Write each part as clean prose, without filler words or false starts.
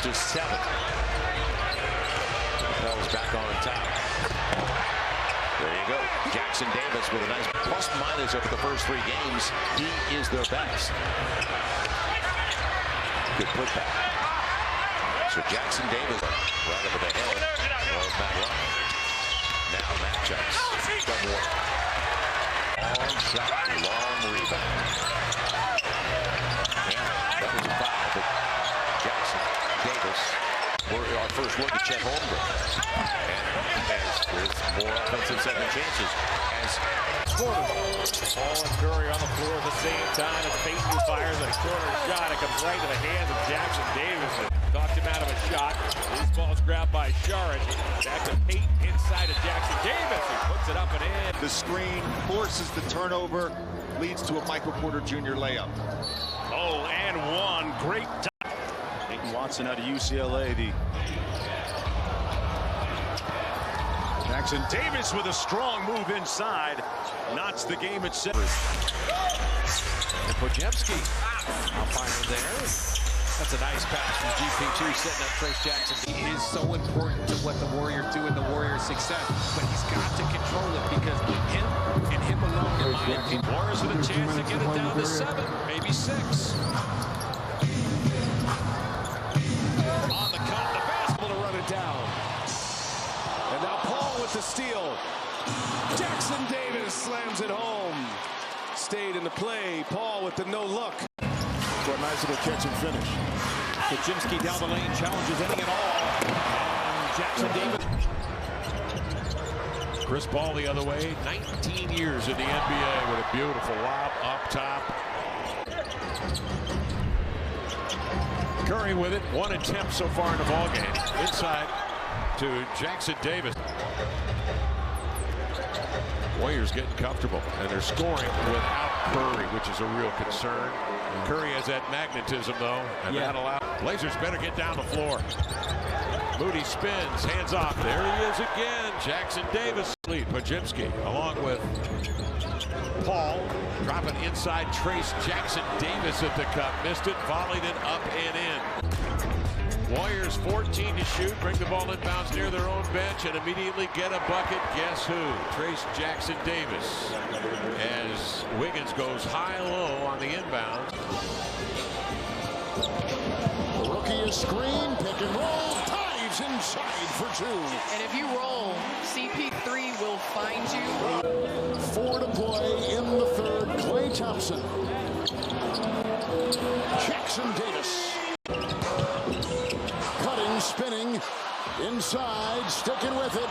to 7. Bell's back on top. There you go. Jackson Davis with a nice plus-minus over the first 3 games. He is their best. Good putback. So Jackson Davis right over the head of Matt Ryan. Now matchups. Double work. Long shot, long rebound. Yeah, that was a foul, but Jackson Davis. Our first look at Chet Holmgren. And there's more offensive second chances. Paul and Curry on the floor at the same time as Payton fires a corner shot. It comes right to the hands of Jackson Davis. Knocked him out of a shot. His ball's grabbed by Saric. Back to Payton inside of Jackson Davis. He puts it up and in. The screen forces the turnover, leads to a Michael Porter Jr. layup. Oh, and one. Great time. Peyton Watson out of UCLA. Jackson Davis with a strong move inside. Knots the game at 7. And Pojemski. I'll fire there. That's a nice pass from GP2 setting up Trayce Jackson. He is so important to what the Warriors do and the Warriors' success, but he's got to control it because him and him alone in my opinion. Warriors with a chance to get it down to 7, maybe 6. On the cut, the basketball to run it down. And now Paul with the steal. Jackson Davis slams it home. Stayed in the play. Paul with the no look. For a nice little catch and finish. Pojemski down the lane, challenges any and all. And Jackson Davis. Chris Paul the other way, 19 years in the NBA with a beautiful lob up top. Curry with it, 1 attempt so far in the ballgame. Inside to Jackson Davis. Warriors getting comfortable, and they're scoring without Curry, which is a real concern. Curry has that magnetism, though, and that allows. Blazers better get down the floor. Moody spins, hands off. There he is again. Jackson Davis lead. Pojemski along with Paul. Dropping inside Trayce. Jackson Davis at the cup. Missed it, volleyed it up and in. Warriors 14 to shoot, bring the ball inbounds near their own bench and immediately get a bucket. Guess who? Trayce Jackson Davis. As Wiggins goes high-low on the inbound. Rookie is screen, pick and roll, dives inside for 2. And if you roll, CP3 will find you. 4 to play in the 3rd. Klay Thompson. Jackson Davis. Spinning inside, sticking with it.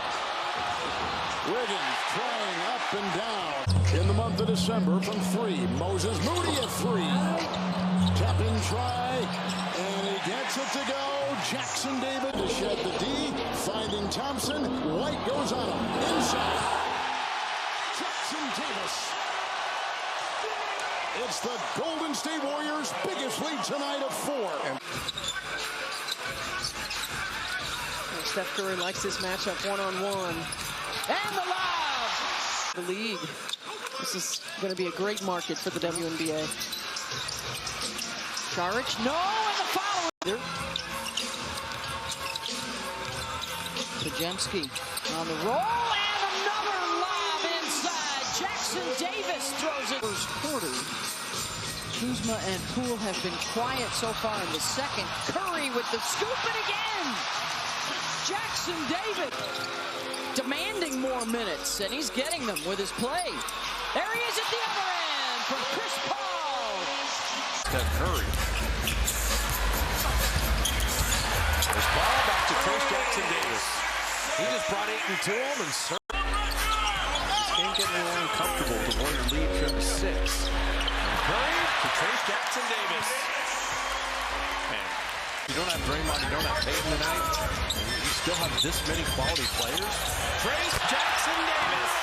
Wiggins trying up and down. In the month of December from 3. Moses Moody at 3. Tap-in try, and he gets it to go. Jackson Davis to shed the D, finding Thompson. White goes on him. Inside. Jackson Davis. It's the Golden State Warriors' biggest lead tonight of 4. Steph Curry likes this matchup one-on-one. And the lob! The league. This is going to be a great market for the WNBA. Saric, no, and the foul. Pojemski on the roll, and another lob inside. Jackson Davis throws it. First quarter. Kuzma and Poole have been quiet so far in the second. Curry with the scoop, and again! Jackson Davis demanding more minutes, and he's getting them with his play. There he is at the other end from Chris Paul. Steph Curry. There's ball back to Trayce Jackson Davis. He just brought Ayton to him and served. This game getting a little uncomfortable. The Warrior lead trim to 6. And Curry to Trayce Jackson Davis. Man, you don't have Draymond, you don't have Payton tonight. You still have this many quality players. Trayce Jackson Davis.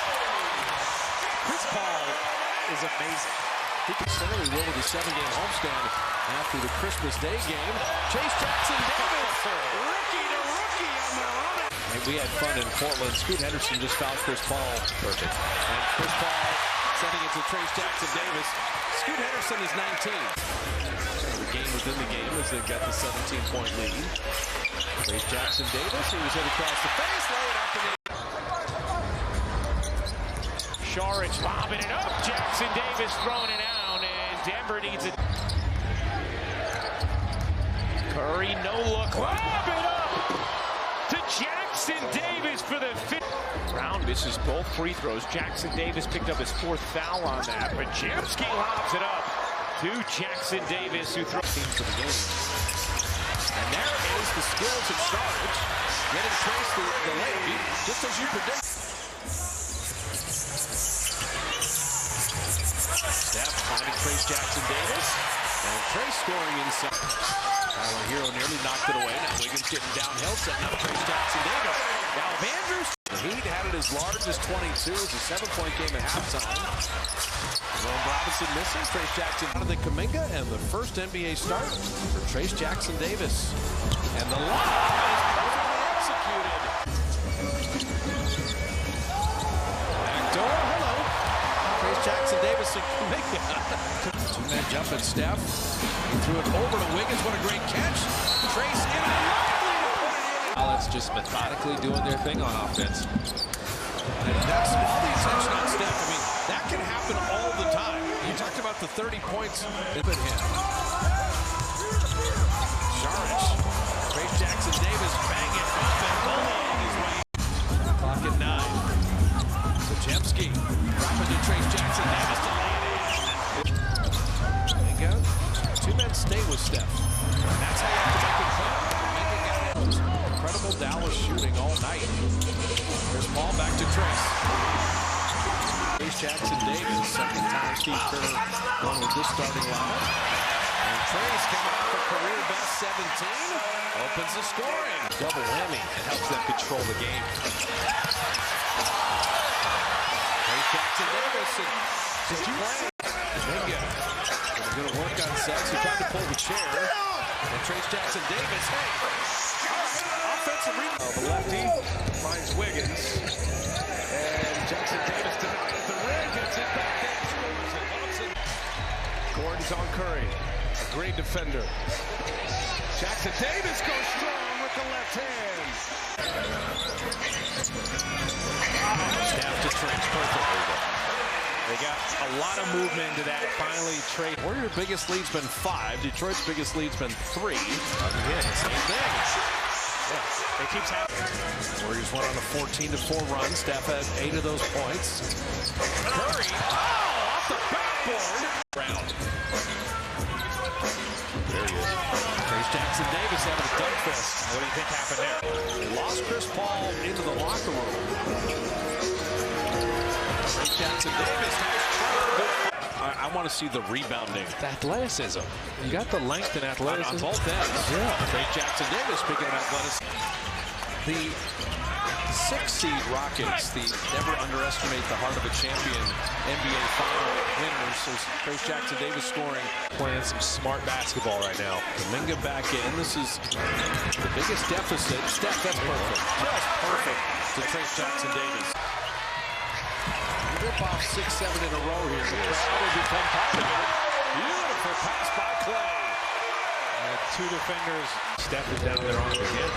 Chris Paul is amazing. He can certainly will with a 7-game homestand after the Christmas Day game. Trayce Jackson Davis. Rookie to rookie on the run. And we had fun in Portland. Scoot Henderson just fouled Chris Paul. Perfect. And Chris Paul sending it to Trayce Jackson Davis. Scoot Henderson is 19. The game with within the game as they've got the 17-point lead. Trayce Jackson Davis, he was hit across the face, lay it up and in. Saric bobbing it up. Jackson Davis throwing it down, and Denver needs it. Curry, no look. Lob it up to Jackson Davis for the fifth. Brown misses both free throws. Jackson Davis picked up his fourth foul on that, but Jemski lobs it up to Jackson Davis, who throws team to the game. And there is the skills of Saric, getting Trayce the lead, just as you predict. Steph finding Trayce Jackson Davis, and Trayce scoring inside. Tyler Hero nearly knocked it away. Now Wiggins getting downhill, setting up Trayce Jackson Davis. Now Andrews, the Heat had it as large as 22. It's a 7-point game at halftime. Jerome Robinson missing. Trayce Jackson out of the Kuminga, and the first NBA start for Trayce Jackson Davis. And the lob is perfectly executed. Backdoor, hello. Trayce Jackson Davis and Kuminga. Two-man jump at Steph. He threw it over to Wiggins. What a great catch. Trayce in it. It's just methodically doing their thing on offense. And that's all the attention on Steph. I mean, that can happen all the time. You talked about the 30 points with him. Saric. Trayce Jackson Davis banging up and bullying his way. Clock at 9. So Jemski dropping to Trayce Jackson Davis to lay it in. Two men stay with Steph. And that's how you have to make it fun. Incredible Dallas shooting all night. There's ball back to Trayce. Trayce Jackson Davis, second time Steve Kerr going with this starting lineup. And Trayce coming out for career best 17. Opens the scoring. Double whammy. It helps them control the game. Trayce Jackson Davis just playing. Going to work on sets. He tried to pull the chair. And Trayce Jackson Davis, hey. Offensive rebound. The lefty finds Wiggins. And Jackson Davis denied the rim. Gets it back there. Scores it. Loves it. Gordon's on Curry. A great defender. Jackson Davis goes strong with the left hand. Snap to Trayce perfectly. They got a lot of movement into that. Finally, Trayce. Warriors' biggest lead's been 5. Detroit's biggest lead's been 3. Again, same thing. Yeah, it keeps happening. Warriors went on a 14-4 run. Steph had 8 of those points. Curry, off the backboard. Round. There he is. Trayce Jackson Davis having a dunk fist. What do you think happened there? They lost Chris Paul into the locker room. Trayce Jackson Davis, nice try. I want to see the rebounding. The athleticism. You got the length and athleticism. On both ends. Yeah. Trayce Jackson Davis, speaking of athleticism. The 6-seed Rockets, never underestimate the heart of a champion NBA final winners. So Trayce Jackson Davis scoring. Playing some smart basketball right now. Kuminga back in. This is the biggest deficit. Steph, that's perfect. Just perfect to Trayce Jackson Davis. Rip off 6-7 in a row here. The crowd will become part of it. Beautiful pass by Clay. And 2 defenders. Steph is down there on him again.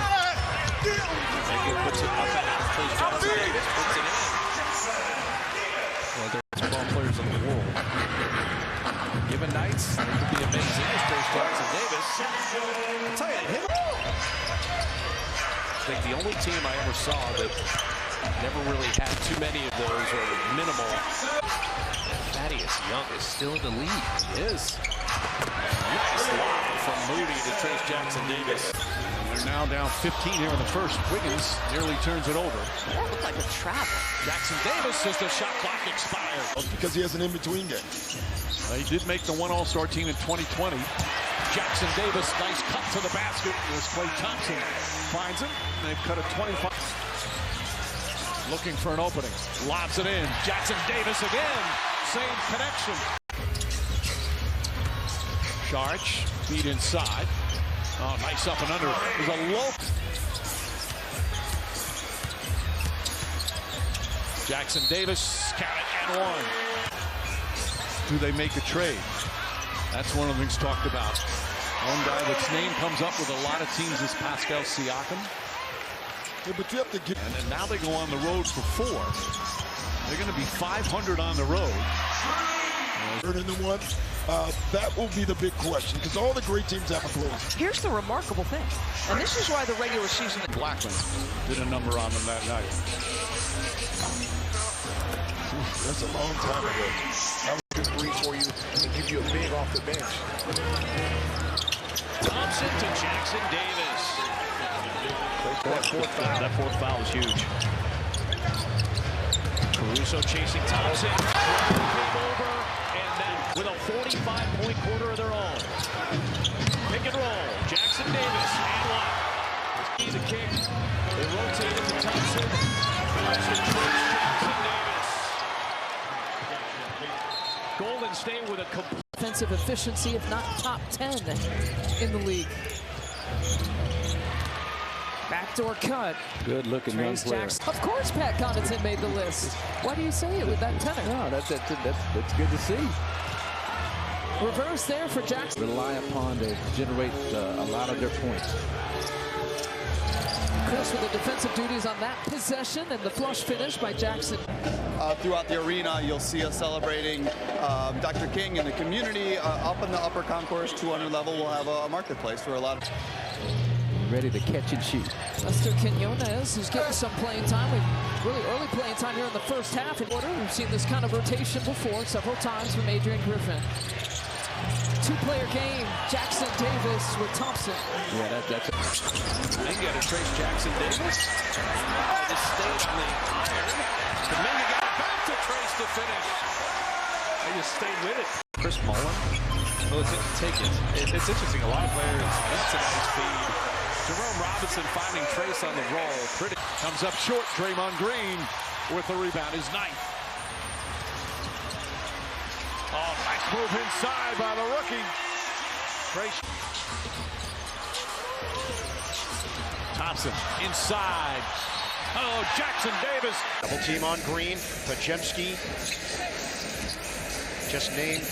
Kuminga puts it up and out. Trayce Jackson Davis puts it in. Well, there's 12 players in the world. Given nights, it could be amazing as Trayce Jackson Davis. I'll tell you, him. I think the only team I ever saw that never really had too many of those or minimal. Thaddeus Young is still in the lead. He is. Nice lob from Moody to Trayce Jackson Davis. And they're now down 15 here in the first. Wiggins nearly turns it over. That looked like a travel. Jackson Davis as the shot clock expires. Because he has an in-between game. He did make the 1 All-Star team in 2020. Jackson Davis, nice cut to the basket. There's Klay Thompson. Finds him. They've cut a 25. Looking for an opening. Lobs it in. Jackson Davis again. Same connection. Saric, feed inside. Oh, nice up and under. There's a low. Jackson Davis, count it and 1. Do they make a trade? That's one of the things talked about. One guy that's name comes up with a lot of teams is Pascal Siakam. Yeah, but you have to get. And now they go on the road for 4. They're going to be 500 on the road. Third and the one. That will be the big question because all the great teams have a close. Here's the remarkable thing, and this is why the regular season. Blackman did a number on them that night. That's a long time ago. I would just breathe for you and give you a big off the bench. Thompson to Jackson Davis. That fourth foul was huge. Caruso chasing Thompson. Came over, and then with a 45-point quarter of their own. Pick and roll. Jackson Davis and one. He's a kick. They rotate it to Thompson. Thompson trips Jackson Davis. Golden State with a complete Offensive efficiency, if not top 10 in the league. Backdoor cut. Good looking young Trayce player. Jackson. Of course Pat Connaughton made the list. Why do you say it with that tenor? No, that's good to see. Reverse there for Jackson. Rely upon to generate a lot of their points. Chris with the defensive duties on that possession and the flush finish by Jackson. Throughout the arena, you'll see us celebrating Dr. King and the community. Up in the upper concourse, 200 level, we'll have a marketplace for a lot of... Ready to catch and shoot. Lester Quinones, who's getting some playing time. Really early playing time here in the first half. We've seen this kind of rotation before several times from Adrian Griffin. Two-player game. Jackson Davis with Thompson. Yeah, that's it. Kuminga to Trayce Jackson Davis. Just stayed on the iron. Kuminga got it back to Trayce to finish. They just stayed with it. Chris Mullen. Well, it's interesting. A lot of players need tonight's feed. Jerome Robinson finding Trayce on the roll. Pretty. Comes up short. Draymond Green with the rebound. His 9th. Oh, nice move inside by the rookie. Trayce. Thompson inside. Oh, Jackson Davis. Double team on Green. Pajemski just named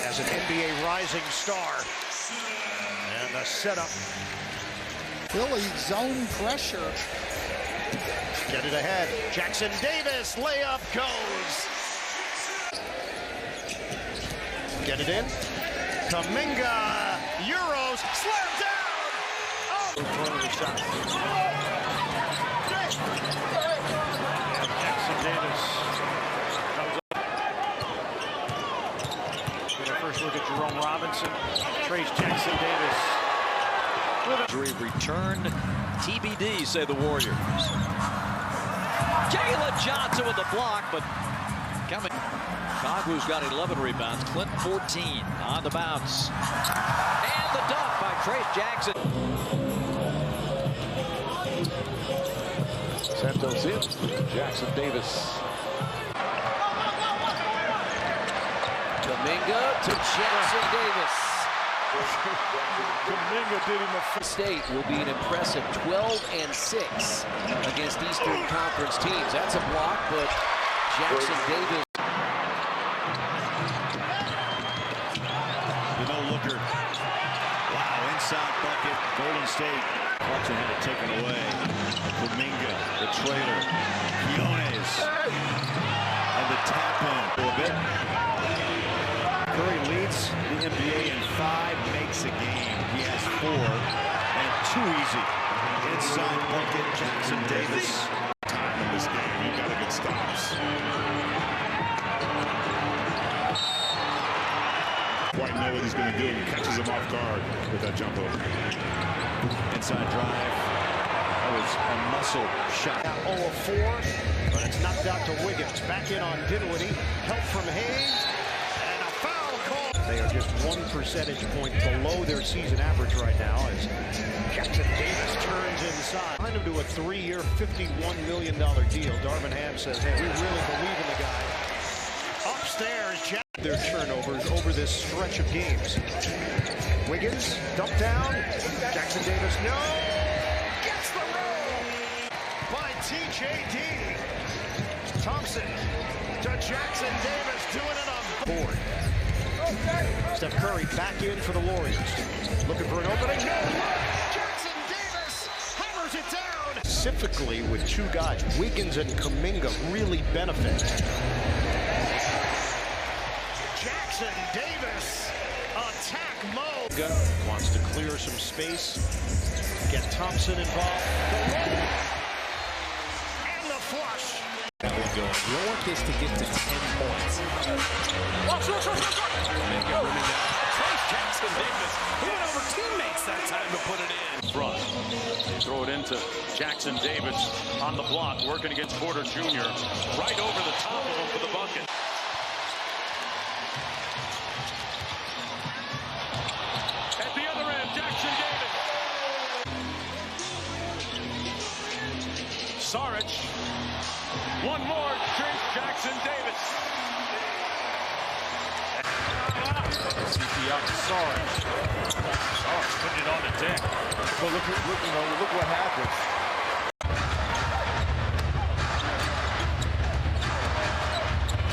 as an NBA rising star. And the setup. Philly zone pressure. Get it ahead. Jackson Davis. Layup goes. Get it in. Kuminga. Euros. Slam down. Oh. Jackson Davis comes up. Get our first look at Jerome Robinson. Trayce Jackson Davis. Injury return. TBD, say the Warriors. Jalen Johnson with the block, but coming. Kagwu's got 11 rebounds. Clinton 14 on the bounce. And the dunk by Trayce Jackson. Santos in. Jackson Davis. Kuminga to Jackson Davis. Kuminga did him a State will be an impressive 12-6 against Eastern Conference teams. That's a block, but Jackson Davis. The no-looker. Wow, inside bucket. Golden State. Clarkson had it taken away. Kuminga, the trailer. Quinones. And the tap-in. A bit. Curry leads the NBA in 5, makes a game. He has 4, and 2 easy. Inside bucket, Jackson Davis. Time in this game, you gotta get stops. Quite know what he's going to do. He catches him off guard with that jump over. Inside drive. That was a muscle shot. 0 of 4, but it's knocked out to Wiggins. Back in on Dinwiddie. Help from Hayes. And a foul call. They are just 1 percentage point below their season average right now as Jackson Davis turns inside. Signed him to a 3-year, $51 million deal. Darvin Ham says, hey, we really believe in the guy. Upstairs, their turnovers over this stretch of games. Wiggins, dump down. Jackson Davis, no! Gets the roll by TJD. Thompson to Jackson Davis, doing it on board. Steph Curry back in for the Warriors. Looking for an opening. Jackson Davis hammers it down. Specifically with two guys, Wiggins and Kuminga, really benefit. Jackson Davis, attack mode. Wants to clear some space. Get Thompson involved. And the flush. You don't want this to get to 10 points. Trayce Jackson Davis. He went over teammates that time to put it in. Front. They throw it into Jackson Davis on the block, working against Porter Jr. Right over the top of him for the bucket. At the other end, Jackson Davis. Saric. One more, Trayce Jackson Davis. CP out to Saric. Saric putting it on the deck. But look what happens.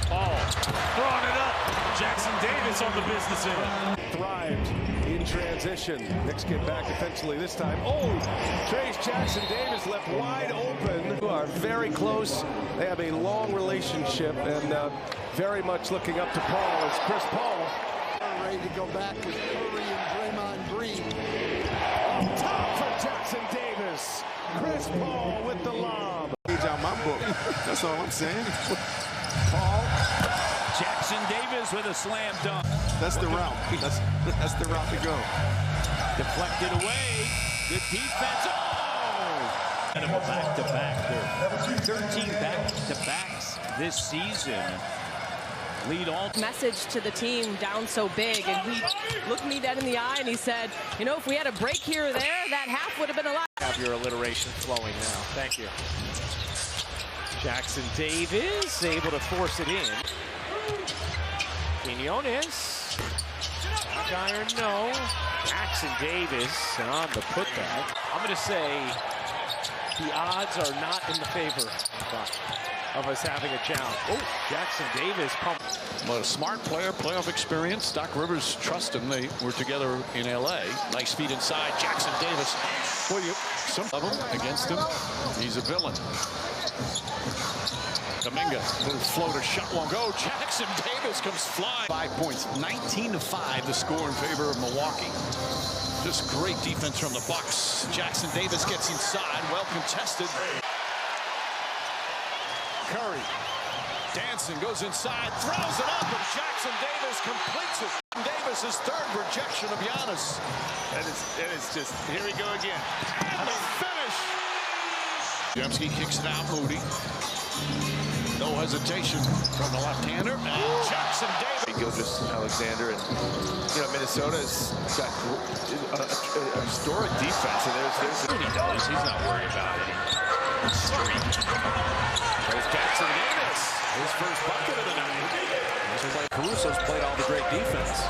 Paul throwing it up. Jackson Davis on the business end. Thrived in transition. Knicks get back defensively this time. Oh, Trayce Jackson Davis left wide open. Who are very close. They have a long relationship and very much looking up to Paul. It's Chris Paul. Ready to go back with Curry and Draymond Green. Up top for Jackson Davis. Chris Paul with the lob. Page out my book. That's all I'm saying. Paul. Jackson Davis with a slam dunk. That's the route. That's the route to go. Deflected away. Good defense. Oh! And a back-to-back there. 13 back-to-backs this season. Lead all. Message to the team down so big, and he looked me dead in the eye and he said, you know, if we had a break here or there, that half would have been a lot. Have your alliteration flowing now. Thank you. Jackson Davis able to force it in. Quinones. Back iron, no. Jackson Davis on the putback. I'm going to say the odds are not in the favor of us having a challenge. Oh, Jackson Davis pumped. Well, a smart player, playoff experience. Doc Rivers trust him. They were together in L.A. Nice feet inside. Jackson Davis. Well, some of them against him. He's a villain. Kuminga, little floater shot won't go. Jackson Davis comes flying. 5 points, 19-5 the score in favor of Milwaukee. Just great defense from the Bucks. Jackson Davis gets inside, well contested. Curry dancing, goes inside, throws it up, and Jackson Davis completes it. Davis's third rejection of Giannis. And it's just, here we go again. And the finish. Jemski kicks it out, Moody. No hesitation from the left-hander. And Jackson Davis. Gilgeous-Alexander, and Minnesota's got a historic defense, and there's He's not worried about it. There's Jackson Davis, his first bucket of the night. This is like Caruso's played all the great defense.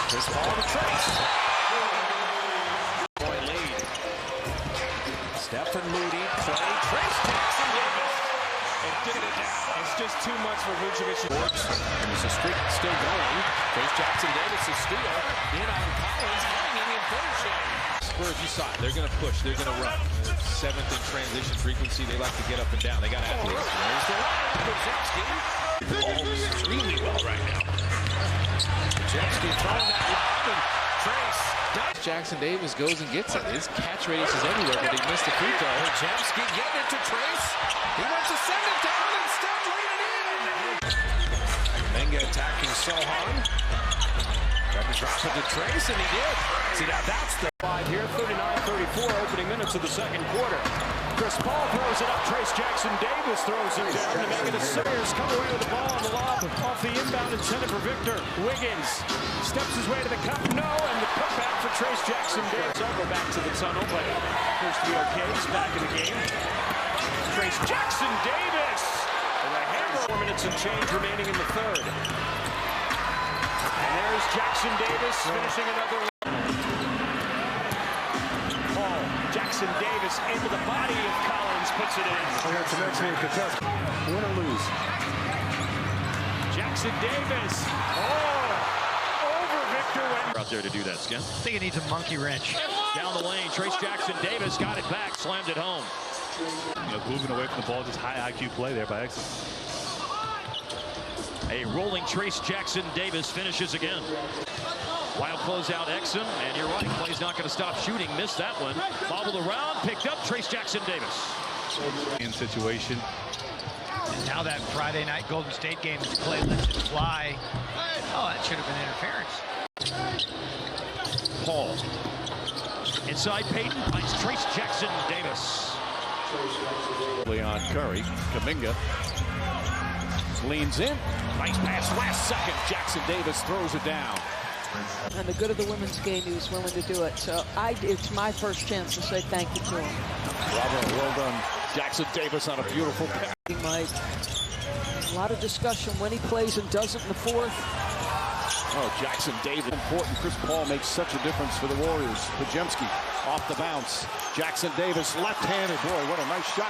Here's Paul to Trayce. Point lead. Steph and Moody play. Trayce Jackson Davis. And getting it down. It's just too much for Vucevic. And there's a streak still going. Trayce Jackson Davis is still in on Collins, hanging in finishing. Spurs, you saw it. They're going to push. They're going to run. 7th in transition frequency. They like to get up and down. They got athletes. There's the ball extremely well right now. Jemski throwing that lob, and Trayce. Jackson Davis goes and gets it. His catch radius is everywhere, but he missed the free throw. Jemski getting it to Trayce. He wants to send it down and Steph laid it in. Kuminga attacking Sohan. Got to drop it to Trayce, and he did. See, now that's the 5 here. 39-34 opening minutes of the second quarter. Chris Paul throws it up. Trayce Jackson Davis throws it down to make it a Sayers come away with the ball on the lob off the inbound intended for Victor. Wiggins steps his way to the cup. No, and the putback for Trayce Jackson Davis. I'll go back to the tunnel, but appears to be okay. He's back in the game. Trayce Jackson Davis with a hammer. 4 minutes and change remaining in the third. And there's Jackson Davis finishing another. Paul, Jackson Davis into the body of Collins, puts it in. That's the next game contest. Win or lose. Jackson Jackson Davis. Over Victor Wembanyama. Out there to do that, Skin. I think it needs a monkey wrench. Down the lane, Trayce Jackson Davis got it back, slammed it home. Moving away from the ball, just high IQ play there by Exum. A rolling Trayce Jackson Davis finishes again. Wild closeout Exum, and you're right, Clay's not going to stop shooting. Missed that one. Bobbled around, picked up Trayce Jackson Davis. In situation. And now that Friday night Golden State game, Clay lets it fly. Oh, that should have been interference. Paul. Inside Payton finds Trayce Jackson Davis. On Curry. Kuminga leans in. Nice pass last second. Jackson Davis throws it down. And the good of the women's game, he was willing to do it. So it's my first chance to say thank you to him. Bravo, well done. Jackson Davis on a beautiful pass. Mike, a lot of discussion when he plays and doesn't in the fourth. Oh, Jackson Davis. Important. Chris Paul makes such a difference for the Warriors. Podziemski off the bounce. Jackson Davis left-handed. Boy, what a nice shot.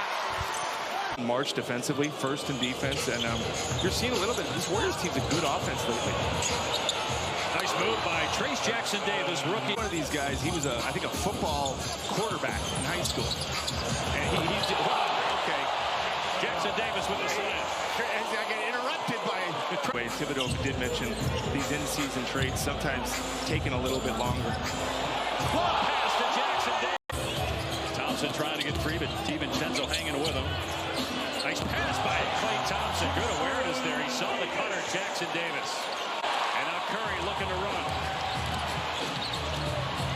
March defensively, first in defense, and you're seeing a little bit. This Warriors team's a good offense lately. Nice move by Trayce Jackson Davis, rookie. One of these guys, he was, I think, a football quarterback in high school. And he's okay. Jackson Davis with a slam. I get interrupted by Thibodeau did mention these in-season trades sometimes taking a little bit longer. Pass to Jackson Davis. Thompson trying to get free, but DiVincenzo hanging with him. Nice pass by Klay Thompson. Good awareness there. He saw the cutter, Jackson Davis. And now Curry looking to run.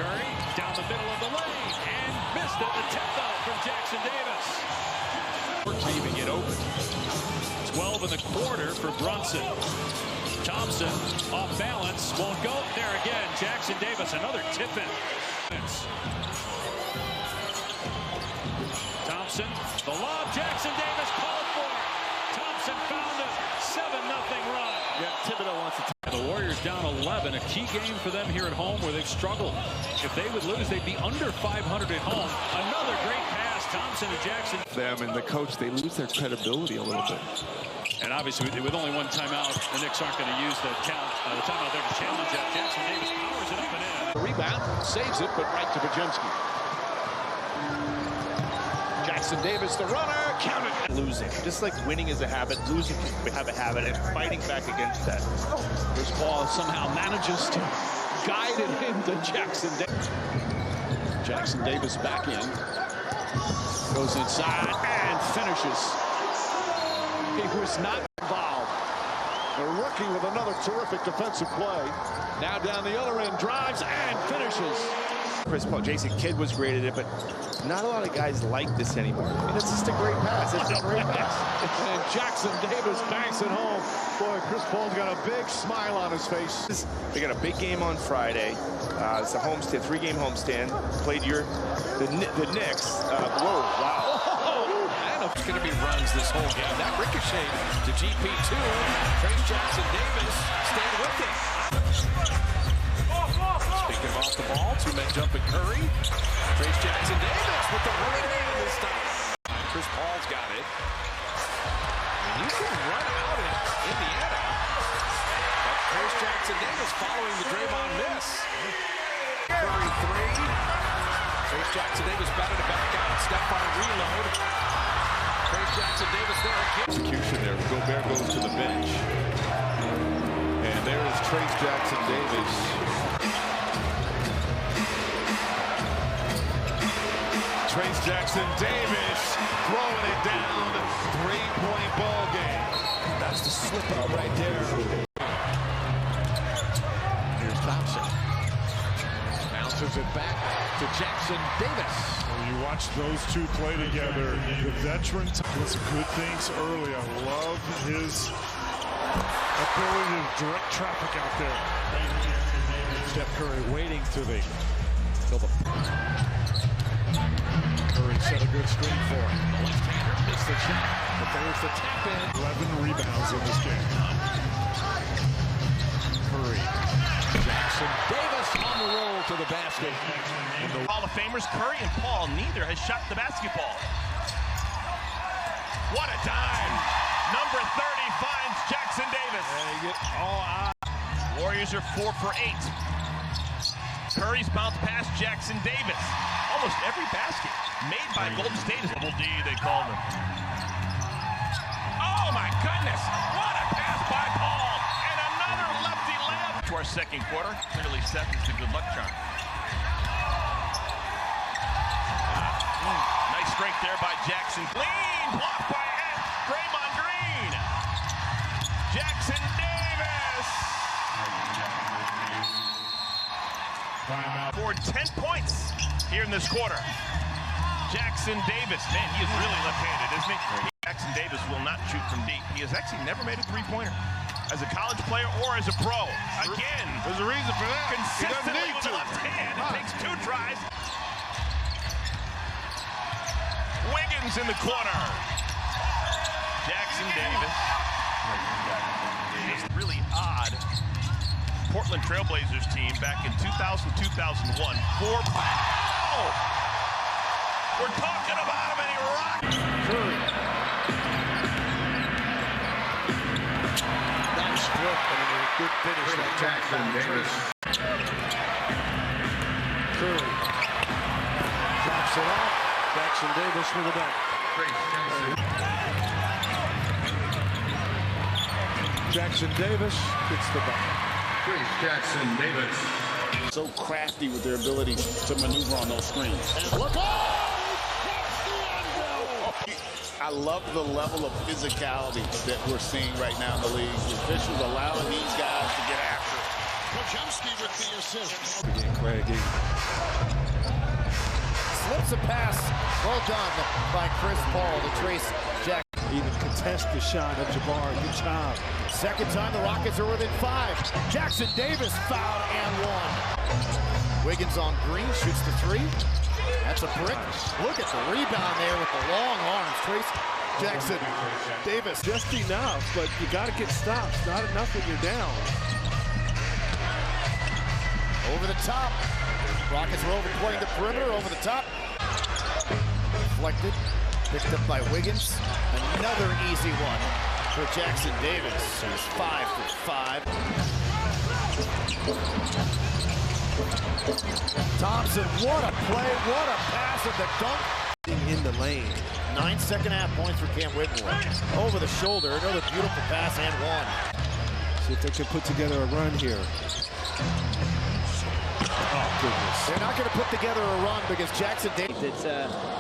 Curry down the middle of the lane and missed it. The tip out from Jackson Davis. To even get open. 12 in the quarter for Brunson. Thompson off balance, won't go. There again, Jackson Davis, another tip in. Thompson, the lob, Jackson Davis called for it. Thompson found a 7-0 run. Yeah, Thibodeau wants to. The Warriors down 11, a key game for them here at home where they've struggled. If they would lose, they'd be under 500 at home. Another great pass, Thompson to Jackson. Them and the coach, they lose their credibility a little bit. And obviously, with only one timeout, the Knicks aren't going to use the timeout there to challenge that. Jackson Davis powers it up and in. Rebound, saves it, but right to Podziemski. Jackson Davis, the runner, counted. Losing, just like winning is a habit, losing can have a habit, and fighting back against that. Chris Paul somehow manages to guide it into Jackson Davis. Jackson Davis back in. Goes inside and finishes. He was not involved. The rookie with another terrific defensive play. Now down the other end, drives and finishes. Chris Paul, Jason Kidd was great at it, but not a lot of guys like this anymore. I mean, it's just a great pass. It's a great pass. And Jackson Davis banks it home. Boy, Chris Paul's got a big smile on his face. They got a big game on Friday. It's a homestand, 3-game homestand. Played the Knicks. Whoa, wow. It's going to be runs this whole game. That ricochet to GP2. Trayce Jackson Davis stayed with it. Speaking of off the ball, 2 men jumping Curry. Trayce Jackson Davis with the right hand this time. Chris Paul's got it. You can run out in Indiana. But Trayce Jackson Davis following the Draymond miss. Curry 3. Trayce Jackson Davis batted it back out. Step on reload. Trayce Jackson Davis there again. Execution there. Gobert goes to the bench. And there is Trayce Jackson Davis. Trayce Jackson Davis throwing it down. 3-point ball game. That's the slip up right there. Here's Thompson. Bounces it back to Jackson Davis. You watch those two play together. The veteran does good things early. I love his ability to direct traffic out there. Steph Curry waiting to the Curry set a good screen for him. Left-hander missed the shot, but there's the tap in. 11 rebounds in this game. Curry. Jackson Davis on the roll to the basket. Hall of Famers Curry and Paul, neither has shot the basketball. What a dime! Number 30 finds Jackson Davis. Warriors are 4 for 8. Curry's bounce past Jackson Davis. Almost every basket made by Golden State is double D, they called him. Oh my goodness, what a pass by Paul, and another lefty layup. To our second quarter, clearly Seth is the good luck charm. Nice strength there by Jackson. Clean block by Draymond Green. Jackson Davis. Scored 10 points here in this quarter. Jackson Davis, man, he is really left-handed, isn't he? Jackson Davis will not shoot from deep. He has actually never made a three-pointer as a college player or as a pro. Again, there's a reason for that. Consistently with the left hand. It takes 2 tries. Wiggins in the corner. Jackson Davis. Just really odd. Portland Trailblazers team back in 2000-2001. We're talking about him and he rocked. Curry. Nice work and a good finish. Jackson Davis. Curry. Drops it off. Jackson Davis with a dunk. Jackson Davis gets the bucket. Jackson Davis. So crafty with their ability to maneuver on those screens. And look, I love the level of physicality that we're seeing right now in the league. The officials allowing these guys to get after it. Pajemski with the assist. Craigie. Slips a pass. Well done by Chris Paul to Trayce Jackson. Even contest the shot of Jabbar. Good job. Second time the Rockets are within 5. Jackson Davis fouled and 1. Wiggins on Green, shoots the 3. That's a brick. Look at the rebound there with the long arms. Trayce Jackson Davis. Just enough, but you got to get stops. Not enough when you're down. Over the top. Rockets are overplaying the perimeter. Over the top. Deflected. Picked up by Wiggins. Another easy one for Jackson Davis, who's 5 for 5. Thompson, what a play, what a pass at the dunk. In the lane. 9 second-half points for Cam Whitmore. Over the shoulder, another beautiful pass and 1. See if they can put together a run here. Oh, goodness. They're not going to put together a run because Jackson Davis.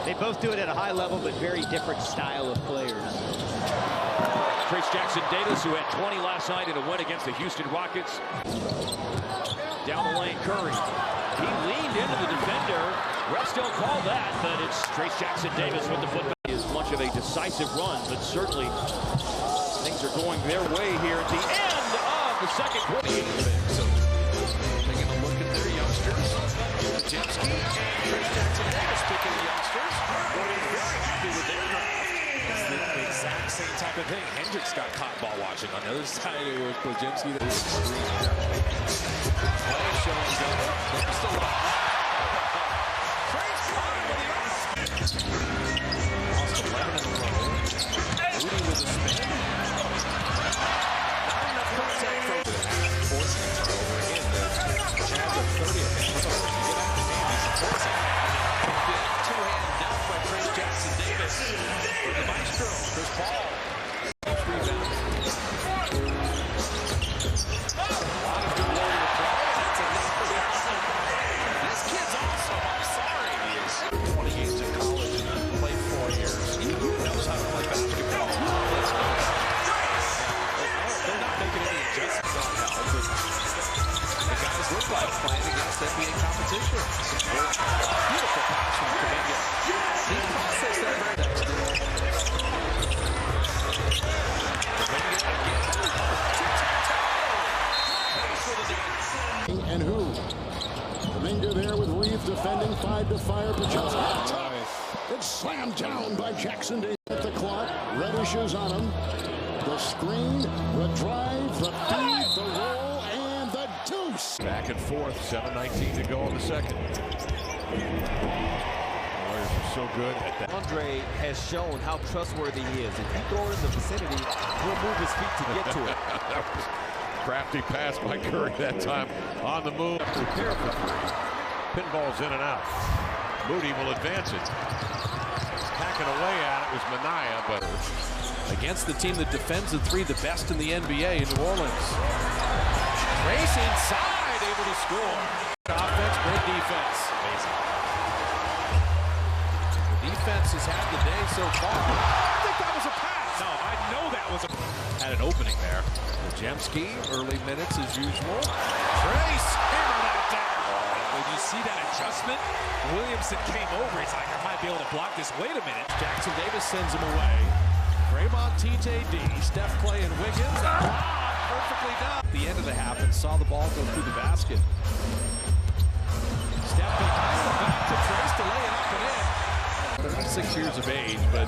They both do it at a high level, but very different style of players. Trayce Jackson Davis, who had 20 last night in a win against the Houston Rockets. Down the lane, Curry. He leaned into the defender. Refs don't call that, but it's Trayce Jackson Davis with the football. Is much of a decisive run, but certainly things are going their way here at the end of the second quarter. So taking a look at their youngsters. Pajemski and Trayce Jackson Davis picking the youngsters. Very happy with their draft. It's the exact same type of thing. Hendricks got caught ball watching. On the other side, it was Pajemski that was extreme. Play showing up. There's the lock. Trayce caught him with the arm. Lost 11 in a row. Moody with a spin. Not enough contact for forcing a turnover. Again, the chance of 30th. So you get out the game, he's forcing. Two-hand down by Trayce Jackson Davis. For the maestro, Chris Paul. Rebound. A lot of good Warrior play. That's enough for the outside. This kid's awesome. I'm sorry. He is 20 games in college and played 4 years. He knows how to play basketball. Let's go. They're not making any adjustments on now. The guys look like playing against NBA competition. Beautiful pass from Kuminga. He processed that very next. And who? Kuminga there with Reeves defending 5 to fire. Pajemski. It's slammed down by Jackson Davis at the clock. Reddish is on him. The screen, the drive, the feed, the roll, and the deuce. Back and forth, 7:19 to go in the second. Warriors are so good at that. Andre has shown how trustworthy he is. If you throw it in the vicinity, he'll move his feet to get to it. That was crafty pass by Curry that time on the move. Prepare for three. Pinballs in and out. Moody will advance it. Packing away at it was Minaya, but against the team that defends the three, the best in the NBA in New Orleans. Trayce inside, able to score. Offense, great defense. Amazing. The defense has had the day so far. I think that was a pass. No, I know that was a... Had an opening there. Jemski, early minutes as usual. Trayce, hammer that down. When you see that adjustment, Williamson came over. He's like, I might be able to block this. Wait a minute. Jackson Davis sends him away. Draymond, TJD, Steph Clay, and Wiggins. Perfectly done. At the end of the half and saw the ball go through the basket. Steph behind the back to Trayce to lay it up and in. 36 years of age, but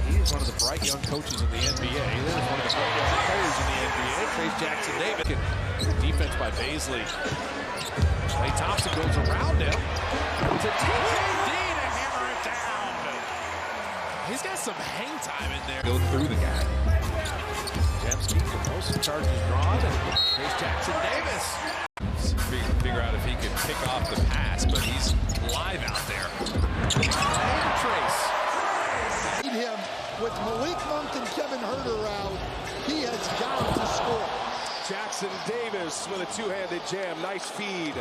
he is one of the bright young coaches in the NBA. This is one of the bright young players in the NBA. Trayce Jackson Davis. Defense by Baisley. Klay Thompson goes around him. To TJD to hammer it down. He's got some hang time in there. Go through the guy. Jemski, most charges drawn. And Trayce Jackson Davis. Figure out if he can pick off the pass, but he's live out there. And Trayce. Need him with Malik Monk and Kevin Huerter out. He has got to score. Jackson Davis with a two-handed jam. Nice feed.